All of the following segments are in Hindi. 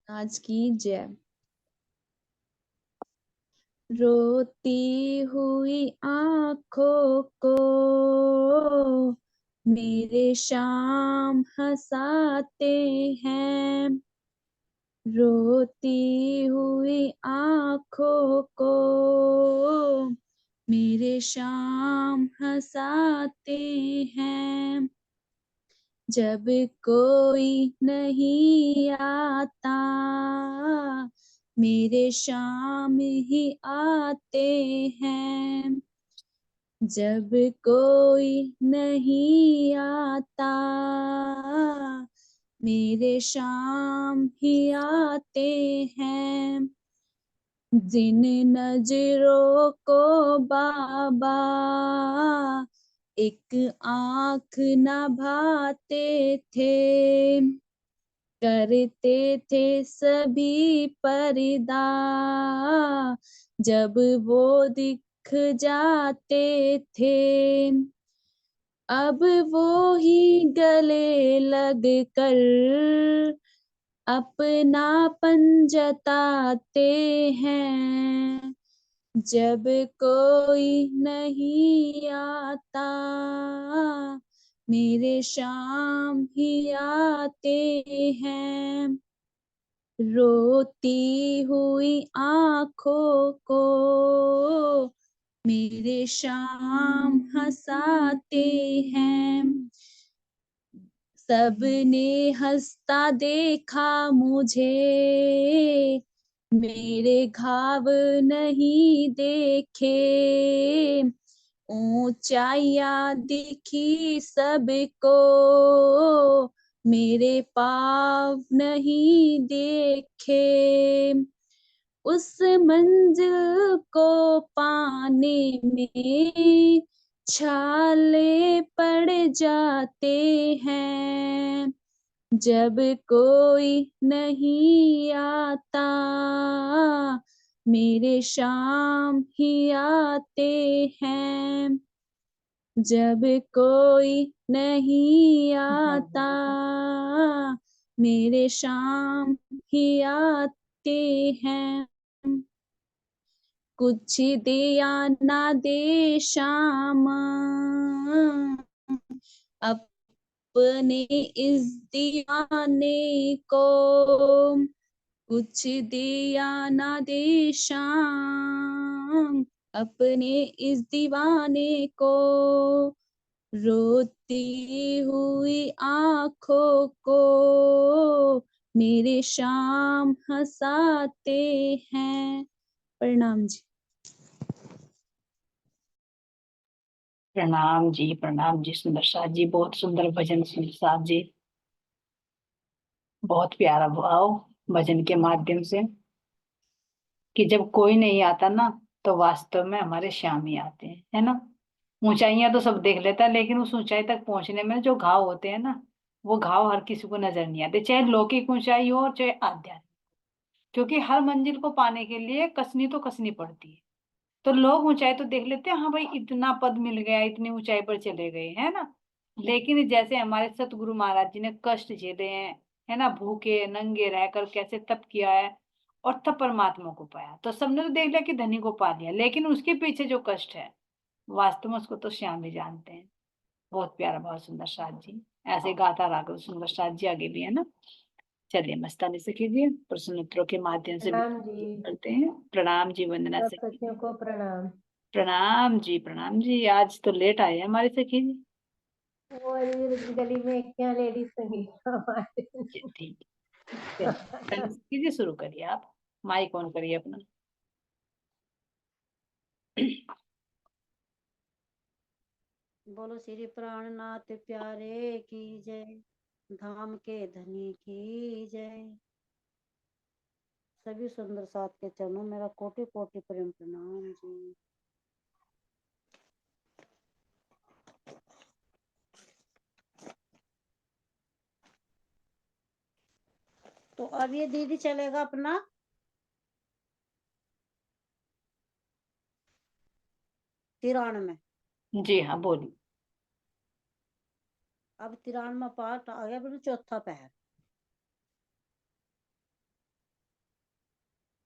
आज की जय। रोती हुई आंखों को मेरे शाम हंसाते हैं। रोती हुई आंखों को मेरे शाम हंसाते हैं। जब कोई नहीं आता मेरे शाम ही आते हैं। जब कोई नहीं आता मेरे शाम ही आते हैं। जिन नजरों को बाबा एक आंख न भाते थे, करते थे सभी पर्दा, जब वो दिख जाते थे। अब वो ही गले लग कर अपनापन जताते हैं। जब कोई नहीं आता मेरे शाम ही आते हैं। रोती हुई आंखों को मेरे शाम हंसाते हैं। सबने हंसता देखा मुझे, मेरे घाव नहीं देखे। ऊंचाइयां दिखी सबको, मेरे पाँव नहीं देखे। उस मंजिल को पाने में छाले पड़ जाते हैं। जब कोई नहीं आता मेरे शाम ही आते हैं। जब कोई नहीं आता मेरे शाम ही आते हैं। कुछ दिया ना दे शाम अपने इस दीवाने को, कुछ दिया ना दे शाम अपने इस दीवाने को। रोती हुई आंखों को मेरे शाम हंसाते हैं। प्रणाम जी। प्रणाम जी सुंदर साथ जी, बहुत सुंदर भजन सुंदर साथ जी। बहुत प्यारा भाव भजन के माध्यम से कि जब कोई नहीं आता ना तो वास्तव में हमारे श्याम ही आते हैं, है ना। ऊंचाइयां तो सब देख लेता है, लेकिन उस ऊंचाई तक पहुंचने में जो घाव होते हैं ना, वो घाव हर किसी को नजर नहीं आते, चाहे लौकिक ऊंचाई हो और चाहे आध्यात्मिक। क्योंकि हर मंजिल को पाने के लिए कसनी तो कसनी पड़ती है। तो लोग ऊंचाई तो देख लेते हैं, हाँ भाई इतना पद मिल गया, इतनी ऊंचाई पर चले गए, है ना। लेकिन जैसे हमारे सतगुरु महाराज जी ने कष्ट झेले हैं, है ना, भूखे नंगे रहकर कैसे तप किया है और तब परमात्मा को पाया, तो सबने तो देख लिया कि धनी को पा लिया, लेकिन उसके पीछे जो कष्ट है वास्तव में उसको तो श्याम ही जानते हैं। बहुत प्यारा, बहुत सुंदर साथ जी। ऐसे गाता राघव सुंदर साथ जी आगे भी, है ना। चलिए मस्तानी से कीजिए, प्रश्नोत्तरों के माध्यम से भी प्रणाम जी। करते हैं। प्रणाम जी, वंदना सब से। सखियों को प्रणाम। प्रणाम जी, प्रणाम जी। आज तो लेट आए हैं हमारी सखी जी। वो ये गली में क्या लेडीज संगीत हमारे। जी, ठीक है। चलिए कीजिए, शुरू करिए आप। माइक ऑन करिए अपना। बोलो श्री प्राणनाथ प्यारे की जय, धाम के धनी की जय। सभी सुंदर साथ के चरणों मेरा कोटि कोटि प्रेम प्रणाम जी। तो अब ये दीदी चलेगा अपना 93। जी हाँ, बोलिए। अब 93वां पाठ आ गया, बिल्कुल चौथा पहर।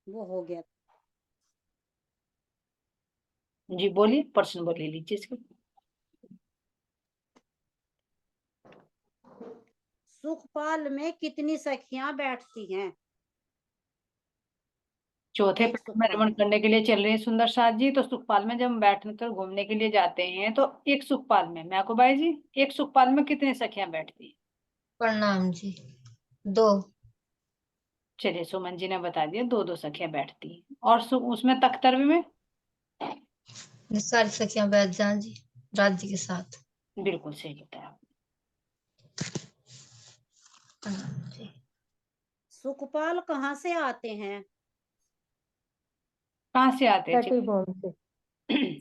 वो हो गया। जी बोलिए, प्रश्न बोल लीजिए इसको। सुखपाल में कितनी सखियां बैठती हैं? चौथे एक पेड़ में सुखपाल रमण में। करने के लिए चल रहे हैं सुंदर साथ जी, तो सुखपाल में जब हम बैठकर घूमने के लिए जाते हैं तो एक सुखपाल में, मैं को भाई जी, एक सुखपाल में कितनी सखियां बैठती हैं? प्रणाम जी। 2। चलिए, सुमन जी ने बता दिया, दो दो सखियां बैठती हैं। और उसमें तख्तर में? सारी सखियां बैठ जाएं जी, राज्य के साथ। बिल्कुल सही बताया। प्रणाम जी। सुखपाल कहाँ से आते हैं? कहाँ से आते हैं छठी भूमि से, जी?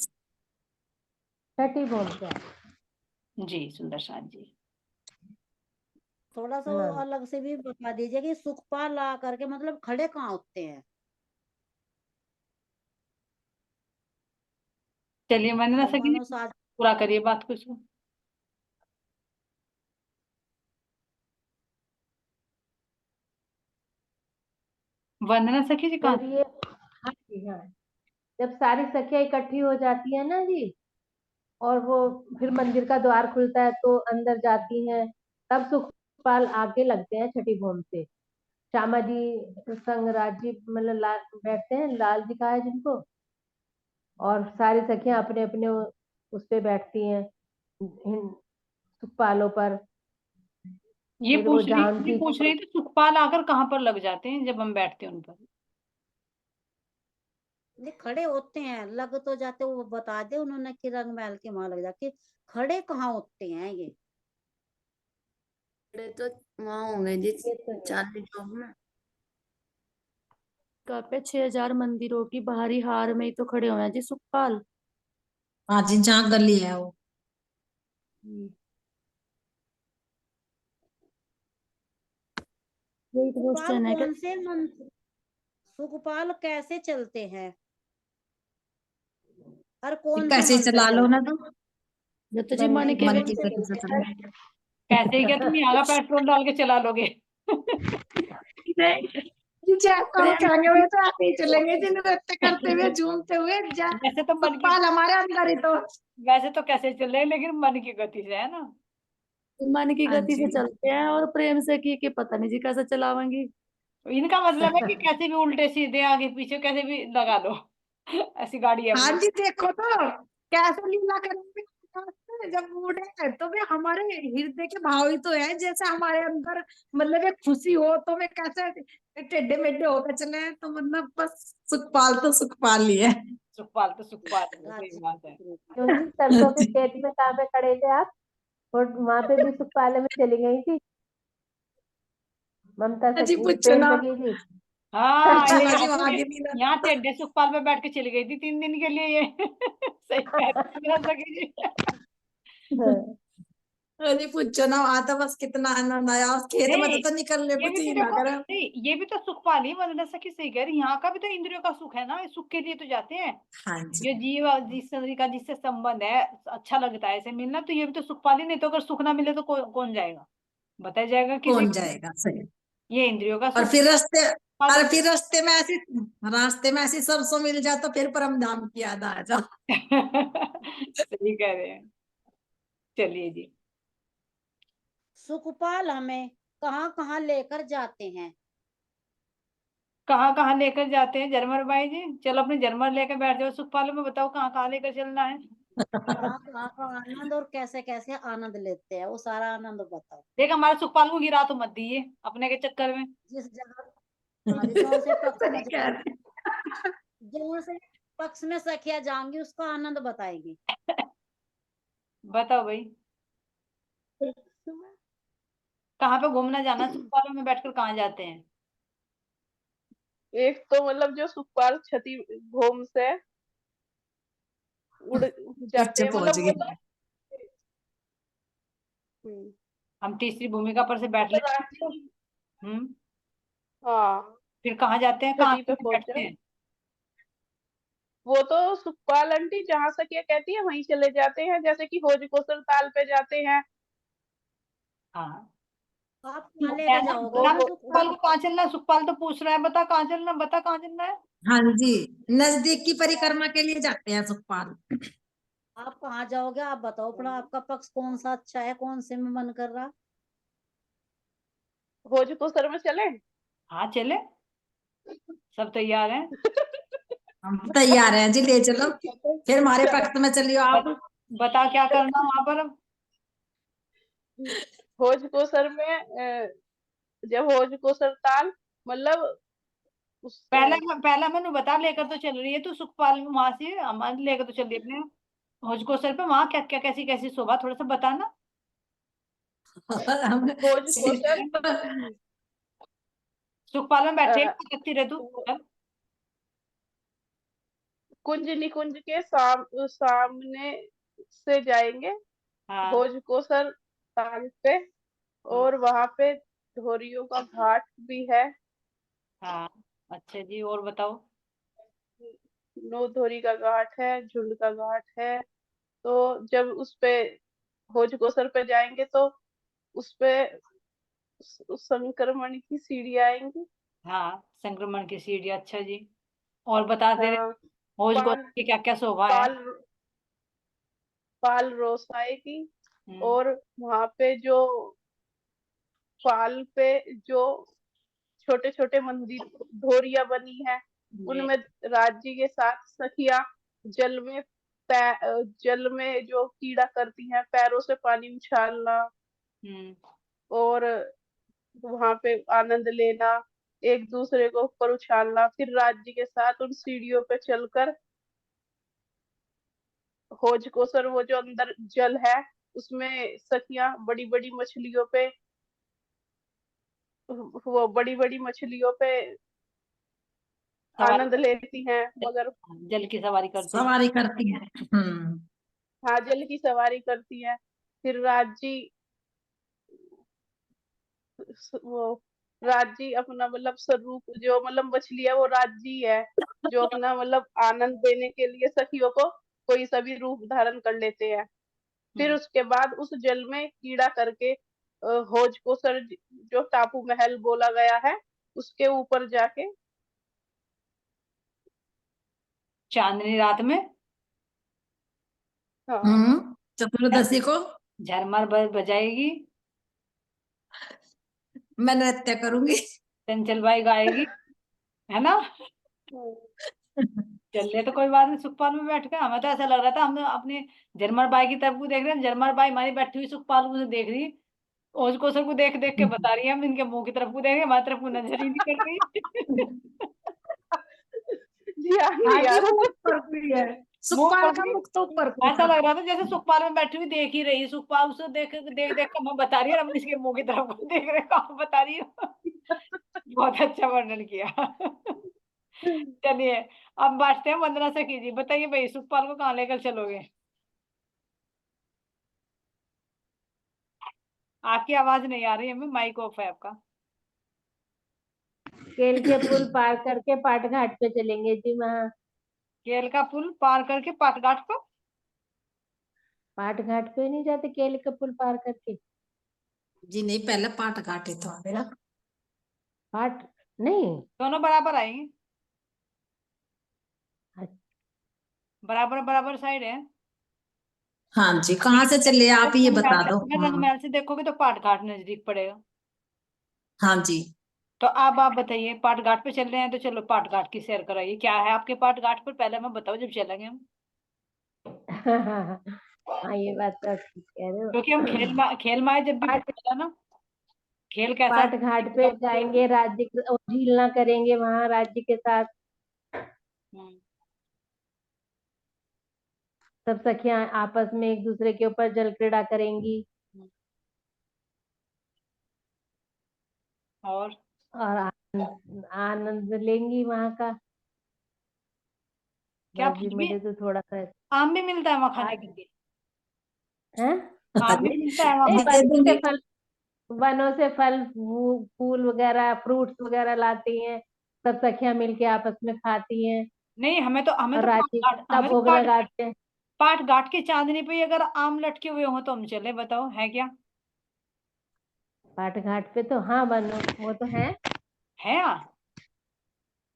छठी भूमि से। जी सुंदर साथ जी। थोड़ा सा प्रणाम। अलग से भी बता दीजिए कि सुखपाल आ करके मतलब खड़े कहाँ होते हैं? चलिए, वंदना अब सखी जी मानो साज। पूरा करिए बात कुछ। वंदना सखी जी कहाँ? जब ये, हाँ जी हाँ, जब सारी सखियां इकट्ठी हो जाती है ना जी, और वो फिर मंदिर का द्वार खुलता है तो अंदर जाती हैं, तब सुखपाल आगे लगते हैं छठी भूमि से। श्यामा जी संग राजी मतलब लाल बैठते हैं, लाल दिखा है जिनको, और सारी सखियां अपने अपने उस पे बैठती हैं, सुखपालों पर। फिर वो जहाँ ये उनकी, पूछ रही थी सुखपाल आकर कहाँ पर लग जाते हैं जब हम बैठते हैं उन पर? ये खड़े होते हैं, लग तो जाते, वो बता दे उन्होंने कि रंग महल के वहां लग जाके खड़े कहाँ होते हैं ये? खड़े तो वहां होंगे जी, ये तो नहीं। चांदनी चौक में। का पे 6,000 मंदिरों की बाहरी हार में ही तो खड़े हुए हैं जी सुखपाल। हाँ जी, जहाँ गली है वो। यही सुखपाल क्वेश्चन है कि कौन से मंत्र, सुखपाल कैसे चलते हैं और कौन से कैसे मंत्र चला लो चलते ना हैं? तो, जो तुझे मन के मन गति की से गति से चलते हैं। चला। कैसे ही क्या, तुम यहाँ का पेट्रोल डाल के चला लोगे? नहीं जी, जैसा हम कहेंगे वे तो आते ही चलेंगे जी, नृत्य करते हुए झूमते हुए जा। वैसे तो मन की सुखपाल हमारे अंदर ही तो। वैसे तो कैसे चल रहे हैं, लेकिन मन की गति से, है ना? मन की हाँ गति जी। से चलते हैं और प्रेम से की पता नहीं जी कैसे चलावेंगी। इनका मतलब है कि कैसे भी उल्टे सीधे आगे पीछे कैसे भी लगा लो। ऐसी गाड़ी है हाँ अपनी। जी, देखो तो कैसे लीला करेंगे। जब मूड है तो वे हमारे हृदय के भाव ही तो है, जैसे हमारे अंदर मतलब एक खुशी हो तो वे कैसे टेढ़े मेढ़े होकर चले, तो मतलब बस सुखपाल तो सुखपाल ही है। सुखपाल तो सुखपाल है, सही राज्य बात है। क्यों जी, सरसों के खेत में कहाँ पे खड़े थे आप? और वहां पे भी सुखपाल में चली गई थी ममता जी सखी, पूछो प्रेम ना। सखी जी। हाँ, पूछो ये ना जी, वहां की भी ना। यहाँ टेढ़े सुखपाल में बैठ के चली गई थी 3 दिन के लिए ये। सही कह रही है सखी जी। हाँ, अरे पूछो ना, वहां तो बस कितना आनंद आया, उस खेत में नहीं, तो निकलने ये कुछ भी तो ही ना देखो, करे। नहीं ये भी तो सुखपाल ही, वंदना सखी सही कह रही, यहाँ का भी तो इंद्रियों का सुख है ना, इस सुख के लिए तो जाते हैं। हाँ जी। जो जीव और जिस का जिससे संबंध है, अच्छा लगता है ऐसे मिलना, तो ये भी तो सुखपाल ही, नहीं तो अगर सुख ना मिले तो कौन जाएगा? बताया जाएगा किसी कौन को? जाएगा, सही। ये इंद्रियों का और सुख। फिर रास्ते में ऐसी सरसों मिल जाए तो फिर परम धाम की याद आ जाओ। सही कह रहे हैं। चलिए जी। सुखपाल हमें कहाँ कहाँ लेकर जाते हैं? कहाँ कहाँ लेकर जाते हैं जरमर भाई जी? चलो अपने जरमर लेकर बैठ जाओ, सुखपाल में बताओ कहाँ कहाँ लेकर चलना है। कहाँ कहाँ का आनंद और कैसे कैसे आनंद लेते हैं, वो सारा आनंद बताओ। देख, हमारे सुखपाल को गिरा तो मत दिए अपने के चक्कर में। जिस जगह, हाँ, जौन से पक्ष में सही कह रहे। जौन से पक्ष में सखिया जाऊंगी उसका आनंद बताएगी। बताओ भाई, कहाँ पे घूमना जाना है? सुखपाल में बैठकर कहाँ जाते हैं? एक तो मतलब जो सुखपाल क्षति भूम से उड़ जाते नीचे हैं, पहुंच मतलब वो गए। तो हम्म, हम तीसरी भूमिका पर से बैठ लेते हैं तो। राज्य, हम्म। हाँ, फिर कहाँ जाते हैं, कहाँ क्षति पे पे बैठते पहुंचे। हैं? वो तो सुखपाल आंटी जहाँ सखिया कहती है वहीं चले जाते हैं, जैसे कि भोजकोसर ताल पे जाते हैं। हाँ, आप कहाँ लेकर जाओगे बता उनको सुखपाल सुखपाल? को कहाँ चलना है? सुखपाल तो पूछ रहा है, बता कहाँ चलना, बता कहाँ चलना है। हाँ जी, नजदीक की परिक्रमा के लिए जाते हैं सुखपाल। आप कहाँ जाओगे? आप बताओ अपना, आपका पक्ष कौन सा अच्छा है, कौन से में मन कर रहा? भोज को सर में चले। हाँ चले, सब तैयार हैं। हम तैयार हैं जी, ले चलो फिर हमारे चलो, पक्ष में चलियो आप। बता क्या करना वहां पर अब। भोज को सर में जब भोज को सर ताल मतलब उस पहला मैंने बता, लेकर तो चल रही है तू सुखपाल वहां से, हमारे लेकर तो चल रही है अपने भोजकोसर पे। वहां क्या क्या कैसी कैसी शोभा, थोड़ा सा बताना। हम भोज को सर सुखपाल में बैठे अ, रखती रह तू, वो चल। कुंज निकुंज के सामने से जाएंगे हाँ भोज को सर ताल पे, और वहां पे ढोरियों का घाट भी है। हाँ अच्छा जी, और बताओ। नौधोरी का घाट है, झुंड का घाट है। तो जब उस पे भोज को सर पे जाएंगे तो उस पे उस संक्रमण की सीढ़ी आएंगी। हाँ संक्रमण की सीढ़ी, अच्छा जी, और बताते रहे। हाँ, भोजकोसर पाल की क्या क्या शोभा है। पाल पाल रोस आएगी। हम्म और वहां पे जो पाल पे जो छोटे छोटे मंदिर ढोरिया बनी है, जी। उनमें राज्य के साथ सखिया जल में जल में जो कीड़ा करती हैं, पैरों से पानी उछालना हम्म और वहां पे आनंद लेना, एक दूसरे को ऊपर उछालना, फिर राज्य के साथ उन सीढ़ियों पे चलकर होज को सर वो जो अंदर जल है उसमें सखियां बड़ी बड़ी मछलियों पे, वो बड़ी बड़ी मछलियों पे सवारी, आनंद लेती हैं, मगर जल की सवारी करते हैं। सवारी करती है। हाँ जल की सवारी करती हैं। फिर राज्य वो राज्य अपना मतलब स्वरूप जो मतलब मछली है वो राज्य है, जो अपना मतलब आनंद देने के लिए सखियों को कोई सभी रूप धारण कर लेते हैं। फिर हम्म उसके बाद उस जल में कीड़ा करके होज को सर जो टापू महल बोला गया है उसके ऊपर जाके चांदनी रात में हाँ चतुर्दशी को झरमर बजाएगी, मैं नृत्य करूंगी। चंचल बाई गाएगी, है ना। चल तो कोई बात नहीं, सुखपाल में बैठ के हमें तो ऐसा लग रहा था हम अपने जरमर बाई की तरफ को देख रहे हैं, जरमर बाई हमारी बैठी हुई सुखपाल को देख रही, ओज कोसर को देख देख के बता रही है, हम इनके मुंह की तरफ को देख रहे हैं, हमारी तरफ को नजर ही नहीं कर रही। जी हाँ हाँ जी जी, हाँ। वो मुख पर हुई है, मुंह सुखपाल पर का भी मुख तो ऊपर को ऐसा था। लग रहा था जैसे सुखपाल में बैठी हुई देख ही रही, सुखपाल उसे देख देख देख कर हमें बता रही है, और हम इसके मुंह की तरफ को देख रहे हैं, कहाँ बता रही है। बहुत अच्छा वर्णन किया। चलिए अब बांटते हैं, वंदना से कीजिए, बताइए भाई सुखपाल को कहाँ लेकर चलोगे। आपकी आवाज नहीं आ रही, हमें माइक ऑफ है आपका। केल के पुल पार करके पाट घाट पे चलेंगे जी। वहाँ केल का पुल पार करके पाटघाट पर। पाट घाट पे नहीं जाते केल के पुल पार करके? जी नहीं, पहले पाठ घाटे तो मेरा। पाट नहीं। दोनों बराबर आएंगे, बराबर बराबर साइड है। हाँ जी, कहाँ से चले आप ये बता दो। अगर हाँ रंगमहल से देखोगे तो पाटघाट नजदीक पड़ेगा। हाँ जी। तो अब आप बताइए, पाटघाट पे चल रहे हैं तो चलो पाटघाट की सैर कराइए, क्या है आपके पाटघाट पर, पहले मैं बताओ जब चलेंगे हम। हाँ ये बात तो आप ठीक कह रहे क्योंकि हम हो। खेल माए जब भी पाट पूछा ना, खेल कैसा पाट घाट पे जाएंगे, झीलना करेंगे वहां राज्य के साथ। हम्म, सब सखियां आपस में एक दूसरे के ऊपर जल क्रीड़ा करेंगी और और आनंद लेंगी वहां का। क्या बस जी फल भी, मुझे तो थोड़ा सा आम भी मिलता है वहां खाने आज के लिए, है। आम भी मिलता है वहां नहीं, खाने। दे दूंगी। वनों से फल फूल वगैरह फ्रूट्स वगैरह लाती हैं। सब सखियां मिलके आपस में खाती हैं नहीं हमें और तो राज्य पाटघाट, का हमें तो भोग लगाते हैं। पाटघाट की चांदनी पे ही अगर आम लटके हुए हो तो हम चले, बताओ है क्या। पाट घाट पे तो हाँ वन वो तो है। हाँ।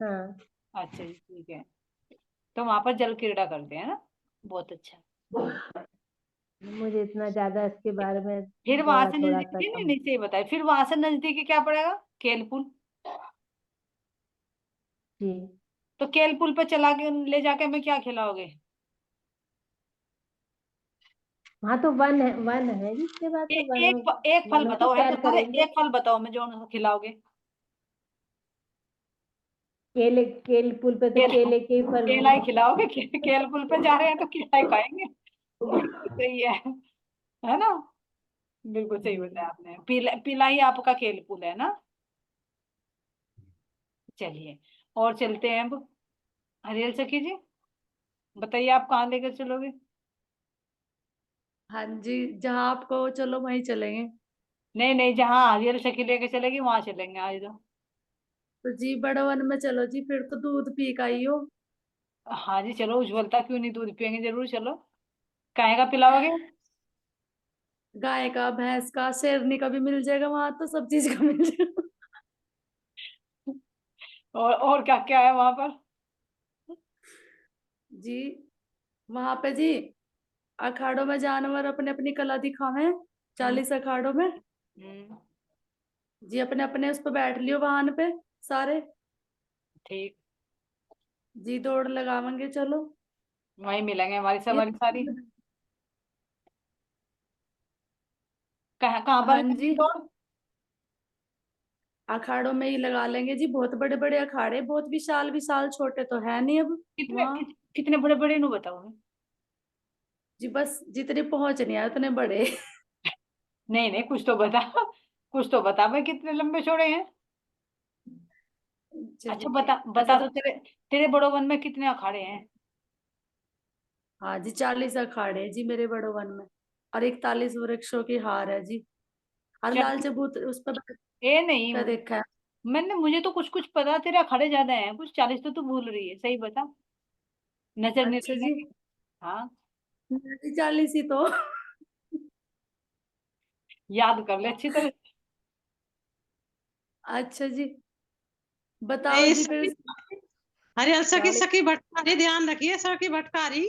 हाँ अच्छा जी, ठीक है। तो वहां पर जल क्रीड़ा करते हैं ना, बहुत अच्छा। मुझे इतना ज्यादा इसके बारे में फिर वहां थोड़ा से थोड़ा सा नजदीकी, नहीं कम। नहीं सही बताए, फिर वहां से नजदीकी क्या पड़ेगा? केलपुल। जी तो केलपुल पे चला के ले जाके हमें क्या खिलाओगे? हाँ तो वन है जिसके बाद तो एक फल वनों की बताओ, है तो सैर सारे, करेंगे। एक फल बताओ मैं जो उनको खिलाओगे। केल पुल पे तो केला, केले के ही फल केला ही मिलते खिलाओगे, केलपुल पे जा रहे हैं तो केला ही खाएंगे। बिल्कुल सही है ना? बिल्कुल हैं। सही जी बताया आपने, पीला पीला ही आपका केलपुल है ना। चलिए, और चलते हैं अब। हरियल सखी जी, बताइए आप कहाँ लेकर चलोगे? हाँ जी, जहाँ आप कहो चलो वहीं चलेंगे। नहीं नहीं, जहाँ हरियल सखी लेके चलेगी वहां चलेंगे आज तो। तो जी बड़ा वन में चलो जी, फिर तो दूध पी का ही हो। हाँ जी चलो, उज्ज्वलता क्यों नहीं, दूध पियेंगे जरूर, चलो। काहे का पिलाओगे? गाय का, भैंस का, शेरनी का भी मिल जाएगा वहां, तो सब चीज का मिल जाएगा। और क्या क्या है वहां पर? जी वहां पे जी अखाड़ों में जानवर अपने अपनी कला दिखावे, 40 अखाड़ों में। हम्म, जी अपने अपने उस पर बैठ लियो वाहन पे सारे। ठीक। जी दौड़ लगावेंगे चलो। वहीं मिलेंगे हमारी ये सवारी सारी। कहाँ कहाँ पर हाँ है जी, दौड़? अखाड़ों में ही लगा लेंगे जी, बहुत बड़े बड़े अखाड़े, बहुत विशाल विशाल, छोटे तो है नहीं अब कितने वहाँ। कितने बड़े बड़े नु बताओ मैं। जी बस जितने पहुंच नहीं आए उतने बड़े। नहीं नहीं, कुछ तो बता, कुछ तो बता भाई, कितने लंबे चौड़े हैं? अच्छा चलिए बता अच्छा बता, तो तो तेरे तेरे बड़ो वन में कितने अखाड़े हैं? हाँ जी 40 अखाड़े हैं जी मेरे बड़ो वन में, और 41 वृक्षों की हार है जी। और चल, लाल चबूत उस पर बैठ ए नहीं, कर देखा है। मैंने, मुझे तो कुछ कुछ पता, तेरे अखाड़े ज्यादा हैं, कुछ 40 तो तू भूल रही है, सही बता, नजर नहीं अच्छा जी, लगेगी। हाँ, मेरी 40 ही तो। याद कर ले अच्छी तरह से। अच्छा जी बताओ नहीं जी फिर। सखी, हरियल सखी 40 सखी भटकारी ध्यान रखिए, सखी भटकारी।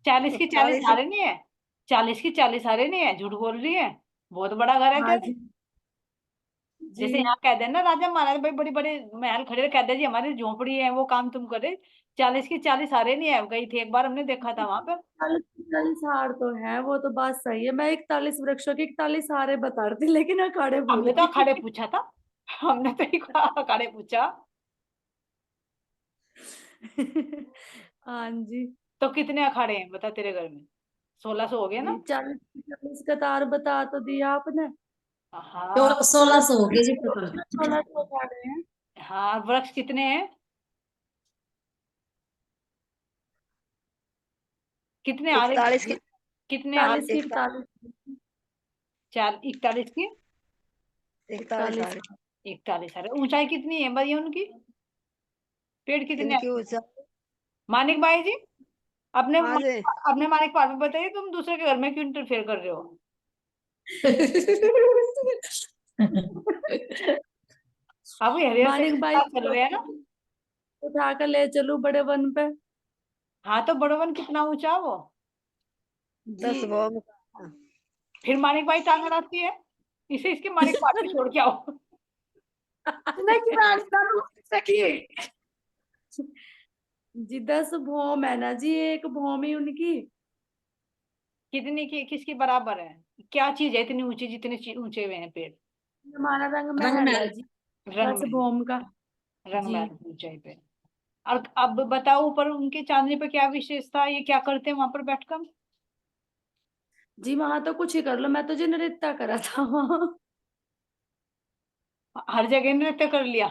40 की 40 40। हारे नहीं है, 40 की 40 हारे नहीं है, झूठ बोल रही है, बहुत बड़ा घर है हाँ तेरे। जी जी जैसे यहाँ कह देना राजा महाराज भाई, बड़ी बड़ी महल खड़े, कह दे जी हमारी झोपड़ी है, वो काम तुम करे। 40 की 40 हारे नहीं है, गई थी एक बार, हमने देखा था वहां पर। 40 हार तो है, वो तो बात सही है, मैं 41 वृक्षों की 41 हारे बता रही थी, लेकिन अखाड़े भूल हमने तो गई। अखाड़े पूछा था, हमने तो एक अखाड़े पूछा। हाँ जी तो कितने अखाड़े हैं बता तेरे घर में? 1600 हो गए जी ना? 40 कतार बता तो दिया आपने। हाँ। 1600 हो गए जी टोटल। 16 अखाड़े हैं। हाँ, वृक्ष कितने हैं? कितने हारे? 41 की कितने हारे? 41 की 41। 41 की 41 41 हारे 41 हारे। ऊंचाई कितनी है भाई उनकी? पेड़ कितने इनकी हैं? ऊंचाई। मानिक भाई जी, अपने हाँ जी। अपने मानिक भाई में बताइए, तुम दूसरे के घर में क्यों इंटरफेयर कर रहे हो? अभी हरियर से मानिक भाई चल रहे हैं ना। उठा कर ले चलू बड़े वन पे। हाँ, तो बड़वन कितना ऊंचा है वो? जी 10 भोग। फिर मानिक भाई टांग अड़ाती है, इसे इसके मानिक भाई पे छोड़ के आओ। नहीं रास्ता सखी। जी 10 भौम है ना जी, एक भौम ही उनकी। कितनी की किसकी बराबर है? क्या चीज है इतनी ऊंची, जितने ऊंचे हुए हैं पेड़? हमारा रंग रंग महल है महल। जी, रंग 10 में, भौम का। रंग जी महल की ऊंचाई पे। और अब बताओ, ऊपर उनकी चांदनी पे क्या विशेषता है, ये क्या करते हैं वहां पर बैठकर? जी वहां तो कुछ ही कर लो, मैं तो जी नृत्य करा था वहां। हर जगह नृत्य कर लिया?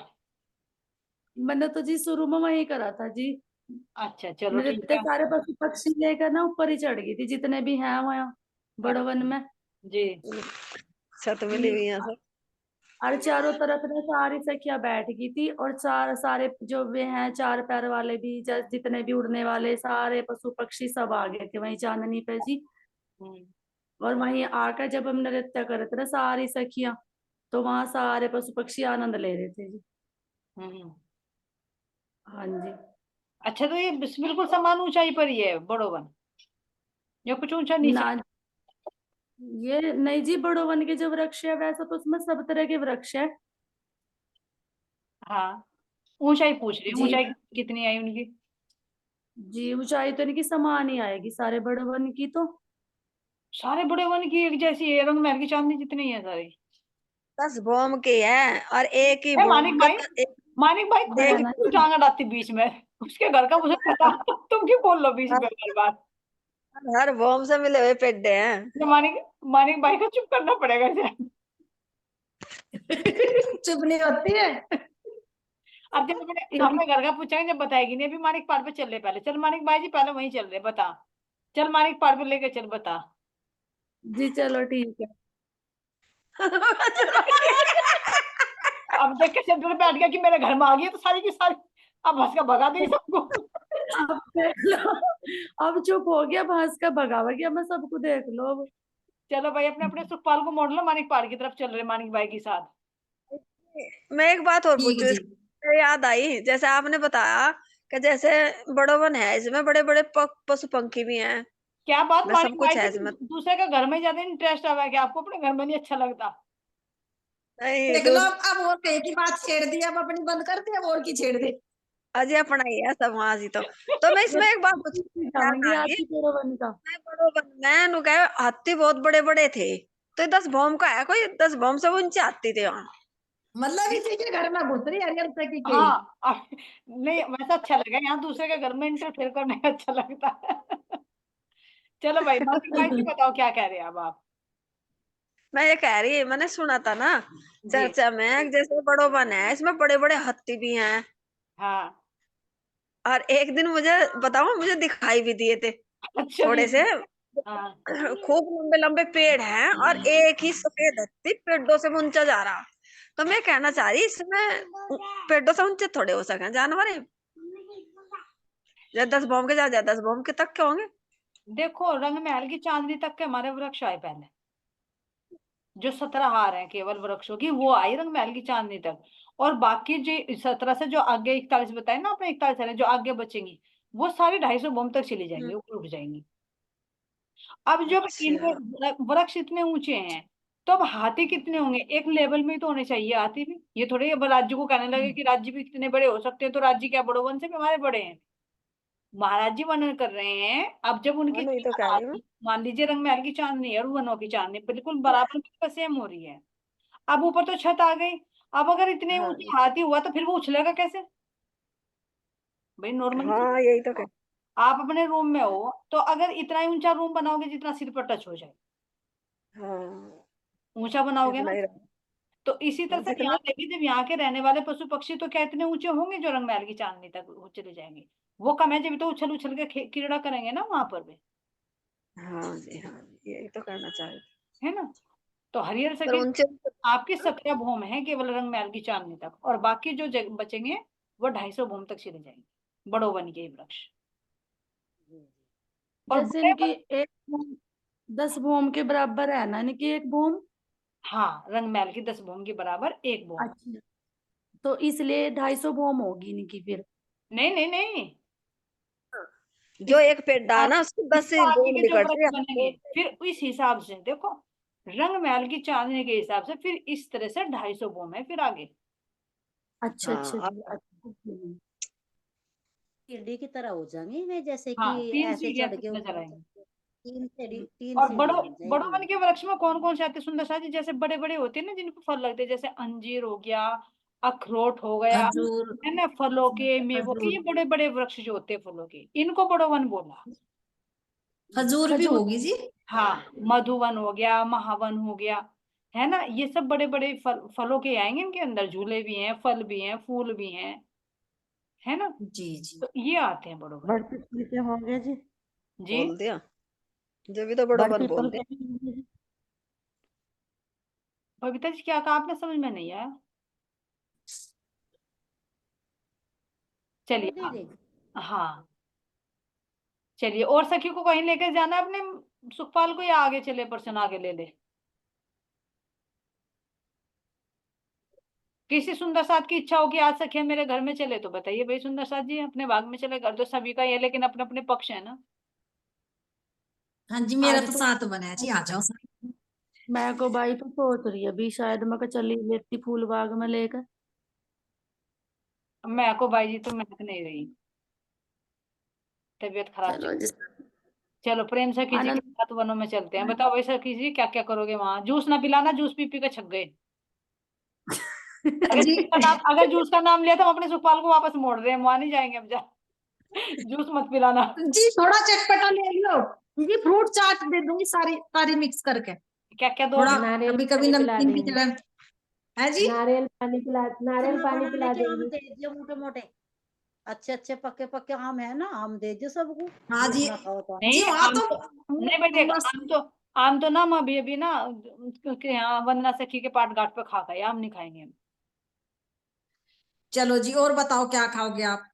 मैंने तो जी शुरू में वही करा था जी। अच्छा चलो ठीक नृत्य है। सारे पशु पक्षी लेकर ना ऊपर ही चढ़ गई थी, जितने भी हैं वहाँ बड़ो वन अच्छा में। जी। छत मिली जी हुई है सब। और चारों तरफ ना सारी सखियां बैठ गई थी, और चार सारे जो वे हैं चार पैर वाले भी, जितने भी उड़ने वाले सारे पशु पक्षी सब आ गए थे वहीं चांदनी पे जी। हम्म। और वहीं आकर जब हम नृत्य कर रहे थे ना सारी सखियां, तो वहां सारे पशु पक्षी आनंद ले रहे थे जी। हम्म। हाँ जी। अच्छा, तो ये बिल्कुल समान ऊंचाई पर ही है बड़ो वन, या कुछ ऊंचा नीचे? ना, ये नहीं जी, बड़ो वन के जो वृक्ष है वैसा तो उसमें सब तरह के वृक्ष है हाँ, ऊंचाई पूछ रही हूँ, जी। ऊंचाई कितनी आई उनकी? जी ऊंचाई तो इनकी समान ही आएगी सारे बड़े वन की तो। सारे बड़े वन की एक जैसी है, रंग महल की चांदनी जितनी है सारी। 10 बॉम्ब के हैं और एक ही ए बॉम्ब मानिक का भाई, मानिक भाई खुद है देख ना क्यों जी। टांग अड़ाती बीच में? उसके घर का मुझे पता, तुम क्यों बोल लो बीच में हर बार? हर बॉम्ब से मिले हुए पेड्डे हैं। ये मानिक, मानिक भाई को चुप करना पड़ेगा इसे। चुप नहीं होती है। अब जब अपने घर का पूछेंगे जब बताएगी नहीं। अभी मानिक पार पे चल रहे, पहले चल मानिक भाई जी, पहले वहीं चल रहे, बता। चल मानिक पार पे लेके चल, बता। जी चलो ठीक है। अब देख के सेंटर पे बैठ गया कि मेरे घर में आ गई है तो सारी की सारी अब हंस का भगा देगी सबको। अब देख लो, अब चुप हो गया, भैंस का भगावा गया, मैं सबको देख लो अब। चलो भाई, अपने अपने सुखपाल को मोड़ लो, मानिक पहाड़ की तरफ चल रहे मानिक भाई के साथ। मैं एक बात और ठीक पूछू, जी। इससे याद आई, जैसे आपने बताया कि जैसे बड़ो वन है, इसमें बड़े बड़े पशु पंखी भी हैं, क्या बात मैं मानिक सब भाई कुछ है जी, इसमें। दूसरे का घर में ज्यादा इंटरेस्ट आ रहा है कि आपको अपने घर में नहीं अच्छा लगता? नहीं देख लो, अब और कहीं की बात छेड़ दी, अब अपनी बंद कर दी, अब और की छेड़ दी। अजय अपना ही है सब वहां से। तो मैं इसमें एक बात पूछू, याद जाऊंगी आ गई। आपकी बड़ो वन का। मैं बड़ो वन में नु कहे हाथी बहुत बड़े बड़े थे, तो ये 10 बॉम्ब का है कोई? 10 बॉम्ब से ऊंचे हाथी थे वहां। मतलब इसी के घर में घुस रही हरियर सखी के। हाँ नहीं वैसा अच्छा लगा, यहाँ दूसरे के घर में इंटरफेयर करने का अच्छा लगता है। चलो भाई, मानिक भाई जी बताओ क्या कह रहे हैं अब आप? मैं ये कह रही, मैंने सुना था ना जी। चर्चा में, जैसे बड़ो वन है इसमें बड़े बड़े हाथी भी हैं, हाँ। और एक दिन मुझे बताओ, मुझे दिखाई भी दिए थे अच्छा जी। थोड़े से। हाँ। खूब लंबे लंबे पेड़ हैं और एक ही सफेद हाथी पेड़ों से ऊंचा जा रहा। तो मैं कहना चाह रही, इसमें पेड़ों से ऊंचे थोड़े हो सके जानवर है? या 10 बॉम्ब के, जा 10 बॉम्ब के तक के होंगे। देखो, रंग महल की चांदनी तक के हमारे वृक्ष आए पहले, जो 17 हार हैं केवल वृक्षों की, वो आई रंग महल की चांदनी तक। और बाकी जो 17 से जो आगे 41 बताए ना आपने, 41 है जो आगे बचेंगी, वो सारी 250 बम तक चली जाएंगी, ऊपर उठ जाएंगी। अब जब इनमें अच्छा। वृक्ष इतने ऊंचे हैं, तो अब हाथी कितने होंगे? एक लेवल में ही तो होने चाहिए हाथी भी। ये थोड़े अब राज्य को कहने लगे कि राज्य भी कितने बड़े हो सकते हैं, तो राज्य क्या बड़ो वन से भी हमारे बड़े हैं? महाराज जी वर्णन कर रहे हैं। अब जब हाँ, उनकी नहीं तो कह रही हूँ। मान लीजिए रंग महल की चांदनी है और वनों की चांदनी बिल्कुल बराबर सेम हो रही है। अब ऊपर तो छत आ गई। अब अगर इतने हाँ ऊंचे हाथी हुआ तो फिर वो उछलेगा कैसे? भाई नॉर्मली हाँ, यही तो कह। आप अपने रूम में हो, तो अगर इतना ही ऊंचा रूम बनाओगे जितना सिर पर टच हो जाए, हाँ, ऊंचा बनाओगे इतना ना। ही तो इसी तरह हाँ, से जितना। ध्यान देंगे, जब यहाँ के रहने वाले पशु पक्षी तो क्या इतने ऊंचे होंगे जो रंग महल की चांदनी तक वो चले जाएंगे? वो कम है जब तो उछल उछल के क्रीड़ा करेंगे ना वहां पर भी, हाँ जी, हाँ जी, यही तो कहना चाह रही थी। है ना? तो हरिहर पर सखी ऊंचे। आपकी 17 भूम है केवल रंग महल की चांदनी तक, और बाकी जो बचेंगे वो 250 भूम तक चले जाएंगे, बड़ो वन के वृक्ष। और जैसे बड़े इनकी एक भूम 10 भूम के बराबर है ना, इनकी एक भूम। हाँ, रंग महल की 10 भूम के बराबर एक भूम। अच्छा, तो इसलिए 250 भूम होगी इनकी फिर। नहीं नहीं नहीं, जो इस एक पेड़ डाला ना उसको 10 इससे आगे बूंद के जो निकलती वृक्ष है। बनेंगे फिर इस हिसाब से देखो, रंग महल की चांदनी के हिसाब से फिर इस तरह से 250 भूम है फिर आगे। अच्छा अच्छा हाँ, जी, अच्छा जी। सीढ़ी की तरह हो जाएंगे वे, जैसे कि हाँ, 3 ऐसे सीढ़ियां चढ़ के नजर ऊपर आएंगी। तीन सीढ़ी, तीन और सीढ़ी बड़ो बन बड़ो जाएगी। वन के वृक्ष में कौन कौन से आते हैं सुंदर सा जी? जैसे बड़े बड़े होते हैं ना जिन पे फल लगते हैं, जैसे अंजीर हो गया, अखरोट हो गया, खजूर। है ना, फलों के मेवों के, खजूर, ये बड़े बड़े वृक्ष जो होते हैं फलों के, इनको बड़ो वन बोला। खजूर भी खजूर। होगी जी। हाँ, मधुवन हो गया, महावन हो गया, है ना, ये सब बड़े बड़े फलों के आएंगे, इनके अंदर झूले भी हैं, फल भी हैं, फूल भी हैं, है ना। जी जी। तो ये आते हैं बड़ो वन। बड़ पीपल के होंगे जी। जी। बोल दिया, जो भी तो बड़ो बड़ बन पीपल बोलते के हैं। होंगे जी। बबीता जी क्या कहा आपने? समझ में नहीं आया। चलिए दे दे। हाँ, चलिए, और सखी को कहीं लेकर जाना है अपने सुखपाल को, या आगे चले पर्सन आगे ले ले? किसी सुंदर साथ की इच्छा हो कि आज सखिया मेरे घर में चले तो बताइए भाई, सुंदर साथ जी अपने भाग में चले, घर तो सभी का ही है लेकिन अपने अपने पक्ष है ना। हाँ जी, मेरा आज तो तो साथ बना है जी, आ जाओ सर। मैं को भाई तो सोच रही है अभी शायद मैं को चली लेती फूल बाग में लेकर। मैं को भाई जी तो महक नहीं रही, तबीयत खराब चलो चल। जिस चलो प्रेम सखी जी के आनंद साथ वनों में चलते हैं। बताओ भाई सखी जी क्या क्या करोगे वहां? जूस ना पिलाना, जूस पी पी के छक गए। जी अगर जूस का नाम लिया तो हम अपने सुखपाल को वापस मोड़ रहे हैं, वहां नहीं जाएंगे हम। जा जूस मत पिलाना। जी, थोड़ा चटपटा ले लो जी, फ्रूट चाट दे दूंगी सारी सारी मिक्स करके। क्या क्या थोड़ा दोगे? नारियल कभी कभी पानी पिला नमकीन की देंगे। जगह है जी। नारियल इतना पानी बड़ा पिला लेके आम देंगे। दे दियो, मोटे मोटे अच्छे अच्छे पक्के पक्के आम है ना, आम दे दियो सबको, हाँ जूस जी ना खाओ तो। नहीं जी, वहां आम तो तो नहीं भाई देख, बस। आम तो ना हम अभी अभी ना क्योंकि यहाँ वंदना सखी के पाठ घाट पे खा गए, आम नहीं खाएंगे हम। चलो जी, और बताओ क्या खाओगे आप?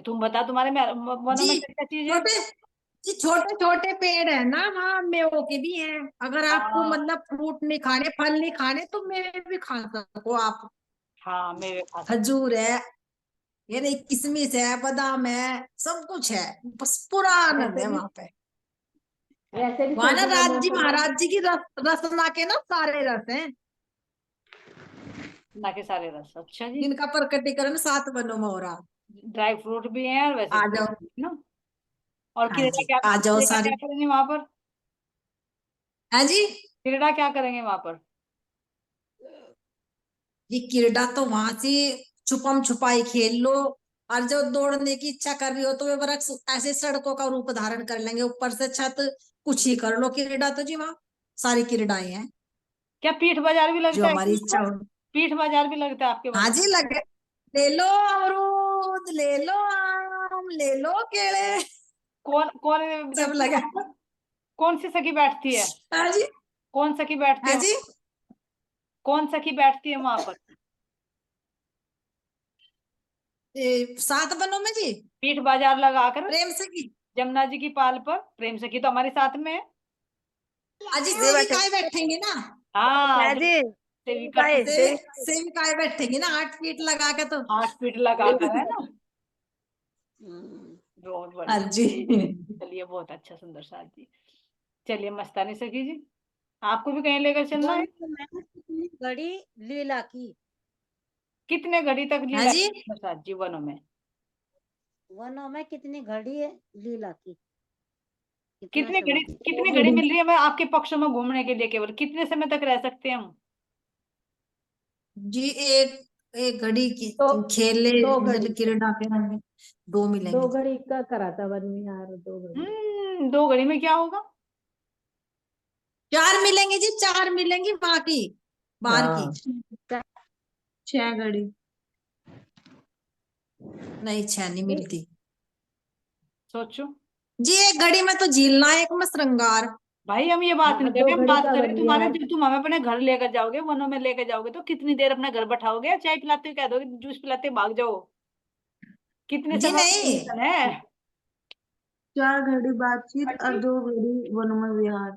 तुम बता तुम्हारे में वनों में जी, क्या क्या चीज है? छोटे जी, छोटे छोटे पेड़ है ना वहाँ, मेवों के भी हैं। अगर आपको हाँ मतलब फ्रूट नहीं खाने, फल नहीं खाने, तो मेवे भी खा सको आप। हाँ मेवे खा सकते। खजूर है, ये नहीं, किशमिश है, बादाम है, सब कुछ है। बस पूरा आनंद वैसे है भी वहां पे। वैसे भी वहां ना सर्दी का राज जी मौसम है। महाराज जी की रसना के ना सारे रस हैं, ना के सारे रस, अच्छा जी। जिनका प्रकटीकरण 7 वनों में हो रहा। ड्राई फ्रूट भी है और वैसे आ भी जाओ। है ना। और हाँ क्रीड़ा जी, क्या, आ जाओ क्रीड़ा सारी। क्या करेंगे वहां पर? है जी। क्रीड़ा क्या करेंगे वहां पर? ये क्रीड़ा तो वहां से छुपम छुपाई खेल लो, और जो दौड़ने की इच्छा कर रही हो तो वे वृक्ष ऐसे सड़कों का रूप धारण कर लेंगे, ऊपर से छत, कुछ ही कर लो क्रीड़ा तो जी, वहाँ सारी क्रीड़ाएं हैं क्या पीठ बाजार भी जो लगता है हमारी क्या इच्छा आपको? हो। पीठ बाजार भी लगता है आपके हाँ वनों जी, में? लगे। ले लो अमरूद, ले लो आम, ले लो केले, कौन कौन सब बैठती है लगा। वहां पर? कौन सी सखी बैठती है? हाँ जी। कौन सखी बैठती है हाँ वहां जी। पर? कौन सखी बैठती है वहां पर? 7 बनों में जी, पीठ बाजार लगाकर प्रेम से की। जमुना जी की पाल पर प्रेम सखी तो हमारे साथ में है। अजी वे बैठे सेविकाएं बैठेंगी ना, हाँ है जी, सेविका काय ठीक है। सेविकाएं बैठेंगी ना 8 फीट लगा के तो। 8 फीट लगाकर है ना। हम्म। बहुत हाँ बढ़िया। जी। चलिए बहुत अच्छा सुंदर साथ जी। चलिए मस्तानी सखी जी, आपको भी कहीं लेकर चलना है? वनों में कितनी घड़ी लीला की, कितने घड़ी तक हाँ लीला जी। सुंदर साथ जी वनों में? वनों में कितनी घड़ी है लीला की, कितना कितने घड़ी, समय। कितनी घड़ी मिल रही है हमें आपके पक्ष में घूमने के लिए? केवल कितने समय तक रह सकते हैं हम? जी, एक एक घड़ी की तो खेले, 2 घड़ी, जल क्रीड़ा के रंग 2 2 मिलेंगे। घड़ी का करा था वन विहार, 2 घड़ी। 2 घड़ी में क्या होगा? 4 मिलेंगे जी, 4 मिलेंगी बाकी बाहर की। हाँ। 6 घड़ी नहीं, 6 नहीं नहीं, मिलती सोचो जी। एक घड़ी में तो झीलना, एक में श्रृंगार। भाई, हम ये बात नहीं हाँ, कर दो रहे, हम घड़ी बात का कर रहे वन तुम्हारे, विहार। जब तुम हमें अपने घर लेकर जाओगे, वनों में लेकर जाओगे तो कितनी देर अपना घर बैठाओगे? चाय पिलाते हुए कह दोगे, जूस पिलाते हुए भाग जाओ? कितने जी समय नहीं, परमिशन है? 4 घड़ी बातचीत और 2 घड़ी वनमय विहार।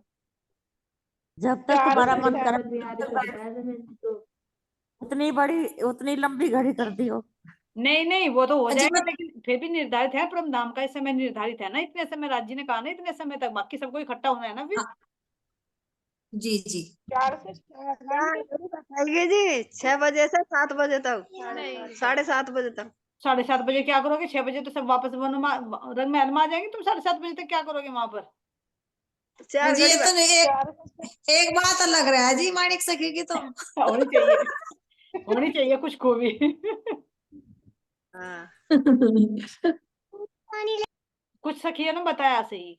जब तक 4 तुम्हारा से मन 6 करे वन विहार ही चलता है मैंने तो। उतनी बड़ी उतनी लंबी घड़ी कर दियो। नहीं नहीं, वो तो हो अजी जाएगा मैं। लेकिन फिर भी निर्धारित है, परमधाम का इस समय निर्धारित है ना, इतने समय राज्य ने कहा ना, इतने समय तक बाकी सबको इकट्ठा होना है ना फिर। हाँ, जी जी। 4 से 6 हाँ, घंटे। घड़ी बताइए जी, 6 बजे से 7 बजे तक, 7:30 बजे तक। 7:30 बजे क्या करोगे? 6 बजे तो सब वापस वन रंग महल में आ जाएंगे, तुम 7:30 बजे तक क्या करोगे वहां पर? तो हाँ 4 जी, ये घड़ी तो नहीं, 4 से एक बात अलग रहा है जी माणिक सखी की तो। होनी चाहिए, होनी चाहिए कुछ खूबी। हाँ। कुछ सखिया ने बताया सही।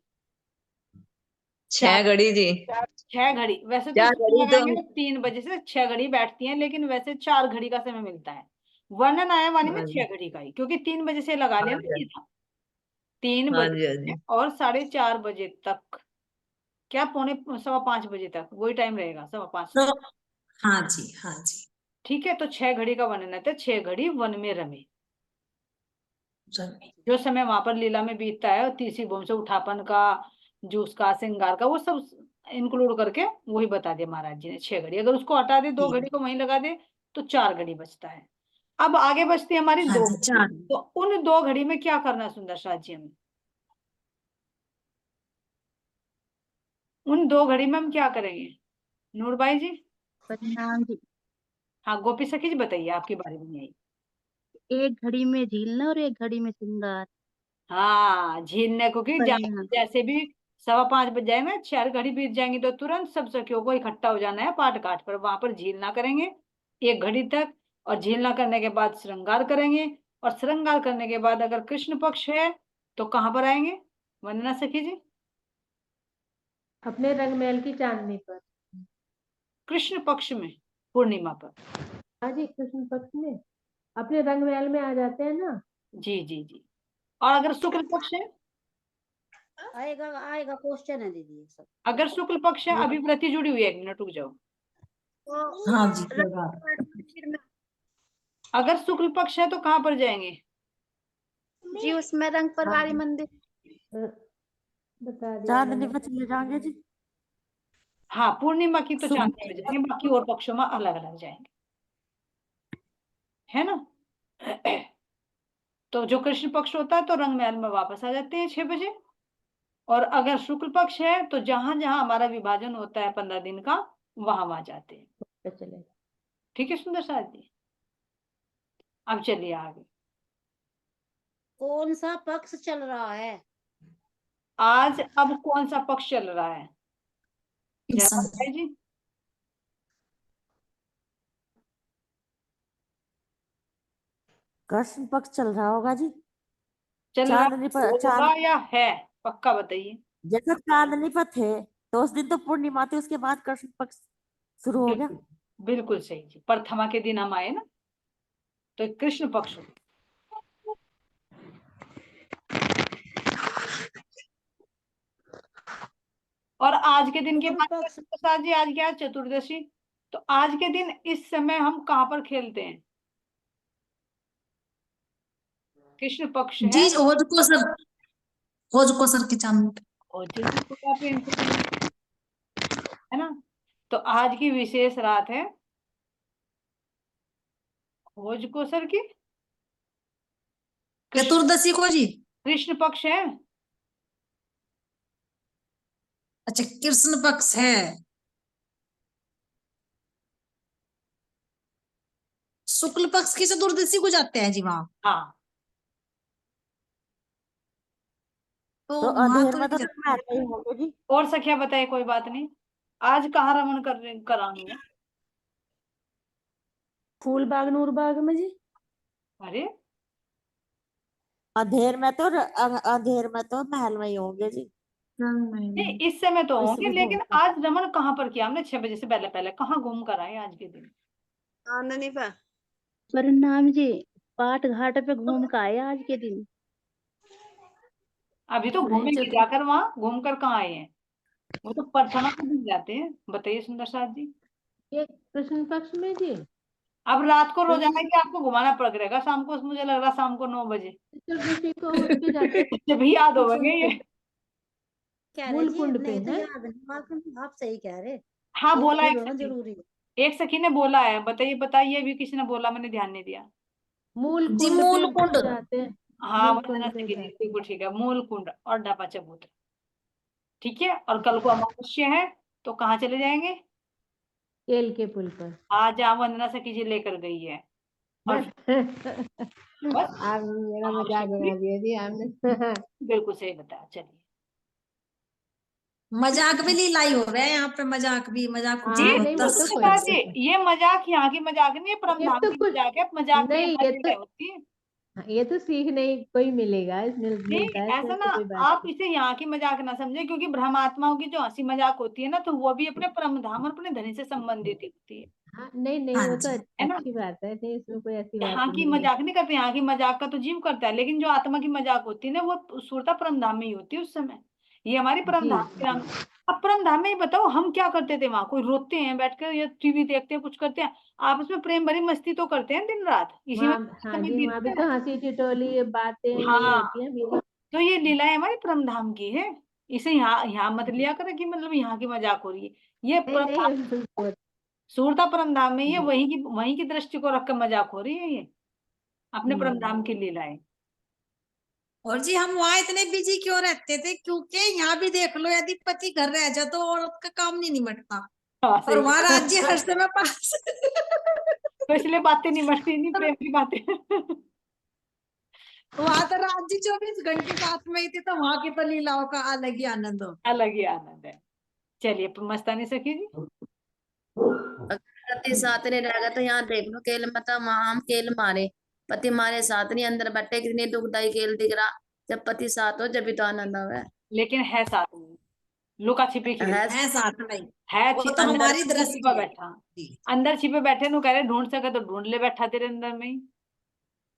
6 घड़ी जी। 6 घड़ी वैसे तो 4 सुबह घड़ी तो लगाएंगे तो 3 बजे से 6 घड़ी बैठती हैं, लेकिन वैसे 4 घड़ी का समय मिलता है। वर्णन आया वाणी में हाँ जी 6 घड़ी का ही, क्योंकि 3 बजे से लगा हाँ लिया जी ना ये था। तीन हाँ बजे जी हाँ से जी और 4:30 बजे तक, क्या 4:45 बजे तक वही टाइम रहेगा, 5:15 तो तक। हाँ जी, हाँ जी। ठीक है, तो 6 घड़ी का वर्णन है, तो 6 घड़ी वन में रमे। रमी। जो समय वहां पर लीला में बीतता है, और तीसरी भूमि से उठापन का, जूस का, श्रृंगार का, वो सब इंक्लूड करके वही बता दिया महाराज जी ने। 6 घड़ी, अगर उसको हटा दे, 2 घड़ी को वहीं लगा दे, तो 4 घड़ी बचता है। अब आगे बचती है हमारी हाँ 2 जी, घड़ी। 4। तो उन 2 घड़ी में क्या करना है सुंदर साथ जी हमें? उन 2 घड़ी में हम क्या करेंगे नूरबाई जी? परिणाम जी, हाँ गोपी सखी जी बताइए, आपके बारे में यही। एक घड़ी में झीलना और एक घड़ी में श्रृंगार। हाँ झीलने को, कि परिणाम। जैसे भी 5:15 बज जाए ना, 4 घड़ी बीत जाएंगी तो तुरंत सब सखियों को इकट्ठा हो जाना है पाट घाट पर, वहां पर झीलना करेंगे 1 घड़ी तक। और झीलना करने के बाद श्रृंगार करेंगे, और श्रृंगार करने के बाद अगर कृष्ण पक्ष है तो कहाँ पर आएंगे वंदना सखी जी? अपने रंगमहल की चांदनी पर। कृष्ण पक्ष में पूर्णिमा पर। हाँ जी, कृष्ण पक्ष में अपने रंगमहल में आ जाते हैं ना। जी जी जी। और अगर शुक्ल पक्ष है? आएगा आएगा, क्वेश्चन है दीदी ये सब। अगर शुक्ल पक्ष है, अभी व्रति जुड़ी हुई है, 1 मिनट रुक जाओ। हाँ जी, कोई बात नहीं। अगर शुक्ल पक्ष है तो कहाँ पर जाएंगे? जी उसमें रंग परवारी हाँ। मंदिर। बता दिया चांदनी मैंने। पर चले जाएंगे जी। हाँ पूर्णिमा की तो शुभ। चांदनी में जाएंगे, बाकी और पक्षों में अलग अलग जाएंगे, है ना। तो जो कृष्ण पक्ष होता है तो रंगमहल में वापस आ जाते हैं 6 बजे। और अगर शुक्ल पक्ष है तो जहां जहां हमारा विभाजन होता है 15 दिन का, वहां वहां जाते हैं। तो चले। ठीक है सुंदर साथ जी। अब चलिए आगे। कौन सा पक्ष चल रहा है? आज अब कौन सा पक्ष चल रहा है जरा कृष्ण। बताइए जी। कृष्ण पक्ष चल रहा होगा जी। चल रहा चांदनी पर होगा चांद या है? पक्का बताइए। जैसे चांदनी पर थे तो उस दिन तो पूर्णिमा थी, उसके बाद कृष्ण पक्ष शुरू हो गया। बिल्कुल बिल्कुल सही जी, प्रथमा के दिन हम आए ना, तो कृष्ण पक्ष। और आज के दिन की शुक्ल बात करें पक्ष। प्रसाद जी, आज क्या है? चतुर्दशी। तो आज के दिन इस समय हम कहाँ पर खेलते हैं? कृष्ण पक्ष जी है होज को सर की चांदनी। और जैसे पूरा प्रेम से बोलिए, है ना। तो आज की विशेष रात है भोज कोसर की। कृष्ण चतुर्दशी को जी। कृष्ण पक्ष है। अच्छा, कृष्ण पक्ष है। शुक्ल पक्ष की चतुर्दशी को जाते हैं जी वहां। हाँ तो तो वहां अंधेर तो में तो नहीं जाते। रंगमहल में ही होंगे जी। और सखिया बताए, कोई बात नहीं। आज कहाँ रमन करानी है? फूलबाग नूरबाग में जी। अरे अंधेर में तो महल में ही होंगे जी। नहीं, इस समय तो और होंगे, इसमें लेकिन घूमकर। आज रमन कहाँ पर किया हमने? 6 बजे से पहले पहले कहाँ घूम कर आए आज के दिन? चांदनी पर। परिणाम जी, पाट घाट पे घूम कर आए आज के दिन। अभी तो नहीं घूमेंगे चतुर जाकर, वहां घूम कर कहाँ आए हैं? वो तो प्रथमा के दिन जाते हैं। बताइए सुंदर साथ जी। ये कृष्ण पक्ष में जी। अब रात को रोजाना कृष्ण की आपको घुमाना पड़ रहेगा शाम को, मुझे लग रहा शाम को 9 बजे। चतुर्दशी को उठ के जाते हैं। जब भी याद मूल होंगे कुंड ये। पे। कह रहे मूल जी कुंड पे नहीं तो है। याद नहीं, आप सही कह रहे। हाँ ये बोला ये एक बहुत सखी। जरूरी है। एक सखी ने बोला है, बताइए बताइए, अभी किसी ने बोला, मैंने ध्यान नहीं दिया। मूल जी कुंड पे मूल कुंड। जाते हैं। हाँ मूल वंदना कुंड पे सखी जी जाते हैं। बिल्कुल ठीक है, मूल कुंड और ढापा चबूतरा। ठीक है, और कल को अमावस्या है तो कहाँ चले जाएंगे? केल के पुल पर। आज जहाँ वंदना सखी जी लेकर गई है। और बस बस आप मेरा अमावस्या मजाक की बना दिया जी आपने। बिल्कुल सही बताया। चलिए मजाक भी लीलाई हो रहा है यहाँ पे, मजाक कुछ ये हाँ नहीं नहीं, होता वो तो कोई प्रसाद सच। जी, नहीं। ये मजाक यहाँ की मजाक नहीं है, ये परमधाम तो की कुछ मजाक है। मजाक में नहीं, हमारी लड़ाई होती है। ये तो सीखने को ही मिलेगा, नहीं मिलता है, इसमें ऐसा ना, तो कोई बात आप नहीं। इसे यहाँ की मजाक ना समझे, क्योंकि ब्रह्मात्माओं की जो हंसी मजाक होती है ना, तो वो भी अपने परमधाम और अपने धनी से संबंधित ही होती हाँ नहीं नहीं, हाँ वो तो जी। है ना। अच्छी बात है, नहीं इसमें कोई ऐसी बात यहाँ की नहीं है। मजाक नहीं करते, यहाँ की मजाक का तो जीव करता है, लेकिन जो आत्मा की मजाक होती है ना, वो सुरता परमधाम में ही होती है उस समय। ये हमारी जी परमधाम की राम। अब परमधाम में ही बताओ हम क्या करते थे वहां? कोई रोते हैं बैठकर या टीवी देखते हैं, कुछ करते हैं? आपस में प्रेम भरी मस्ती तो करते हैं दिन रात, इसी में वहाँ। हाँ समय जी, वहाँ भी बीतता तो है। हंसी ठिठोली बातें यही हाँ होती है मेरी। तो ये लीलाएं हमारी परमधाम की है। इसे यहाँ यहाँ मत लिया करो कि मतलब यहाँ की मजाक हो रही है, ये नहीं परमधाम। नहीं, सूरता परम धाम में ही है, वहीं की दृष्टि को रख कर मजाक हो रही है ये, अपने परम धाम की लीलाएं। और जी हम वहां इतने बिजी क्यों रहते थे, क्योंकि यहाँ भी देख लो, यदि पति घर रह जाए तो औरत का काम नहीं निमटता, हाँ, और सही वहां राज्य हर समय पास। तो इसलिए बातें नहीं मटती, नहीं प्रेम की बातें। वहां तो राज्य 24 घंटे साथ में ही थी, तो वहां की तो लीलाओं का अलग ही आनंद हो। अलग ही आनंद है। चलिए मस्तानी सखी जी। पति साथ नहीं रहेगा तो यहाँ देख लो केल मता वहां हम केल मारे, पति मारे साथ नहीं, अंदर बैठे कितनी दुखदाई केल दिख रहा, जब पति साथ हो जब भी तो आनंद आवे। लेकिन है साथ में, लुका छिपी खेल है साथ में, है, वो तो अंदर हमारी छिपा दृष्टि बैठा, अंदर छिपे बैठे नु कह रहे ढूंढ सके तो ढूंढ ले, बैठा तेरे अंदर में ही।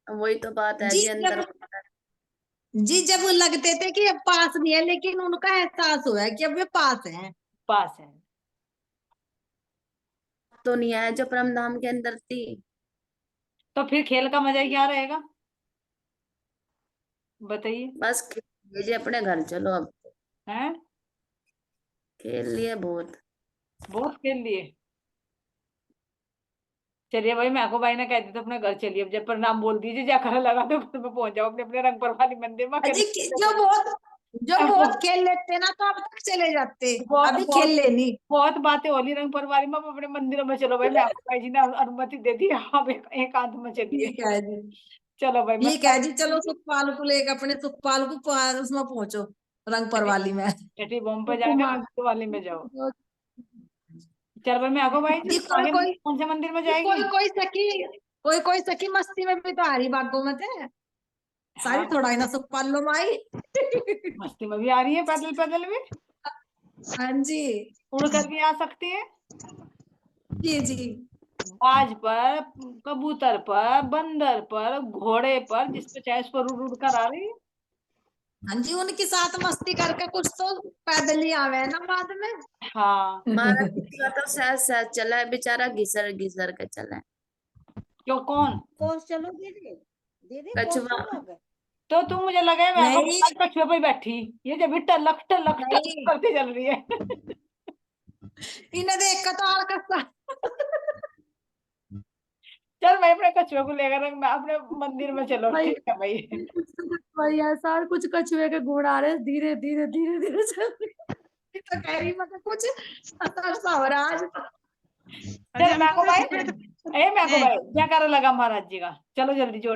वही तो बात है जी। जी, अंदर जी जब वो लगते थे कि अब पास नहीं है, लेकिन उनका एहसास हुआ है कि अब वे पास हैं। पास है तो नहीं है जो परम धाम के अंदर थी। तो फिर खेल का मजा क्या रहेगा, बताइए। बस खेल जी, अपने घर चलो अब, हैं खेल लिए बहुत। बहुत खेल लिए। चलिए भाई, मैं आपको भाई ने कह दी तो अपने घर चलिए, अब जब प्रणाम बोल दीजिए, जाकर लगा तो घर में पहुंच जाओ, अपने अपने रंग परवाली मंदिर में। अजी जो बहुत खेल लेते ना, तो अब तक चले जाते, अभी खेल लेनी। बहुत बातें होली रंग परवारी में, अब अपने मंदिरों में चलो भाई, मैं आपको भाई जी ने अनुमति दे दी, आप एकांत में चलिए। ठीक है जी, चलो भाई, ठीक है जी, चलो सुखपाल को लेकर अपने सुखपाल को उसमें पहुंचो, रंग परवाली में। छठी बॉम्ब पे जाके वाली में जाओ। चल भाई, मैं आगो भाई जी, जी आगे कौन से मंदिर में जाएगी? कोई सखी मस्ती में भी तो आ रही बागों में थे सारी, हाँ, थोड़ा ही ना सुखपाल लो माई। मस्ती में भी आ रही है, पैदल पैदल भी हाँ जी, उड़ कर भी आ सकती है, जी जी। बाज पर, कबूतर पर, बंदर पर, घोड़े पर, जिस पे चाहे उस पर उड़ उड़ कर आ रही है। हाँ जी, उनके साथ मस्ती करके कुछ तो पैदल ही आवे है ना बाद में। हाँ, महाराज का तो सहज सहज चला है बेचारा, घिसर घिसर के चला है। क्यों, कौन? कौन चलो दीदी, दीदी कौन कछुआ। चलोगे? तो तुम मुझे लगे मैं नहीं कछुए पे बैठी, ये जब भी टलक टलक टलक नहीं, करती चल रही है। इन्हें देख कर तो और कसा। चल मैं अपने कछुए को लेकर मैं अपने मंदिर में, चलो भाई ठीक है भाई। भाई ऐसा और कुछ कछुए के घोड़ा आ रहे, धीरे धीरे धीरे धीरे चल रहे। तो कह रही मैं कुछ असर सा हो रहा आज। चल मैं को भाई, मैं को भाई क्या कर लगा महाराज जी का, चलो जल्दी जोड़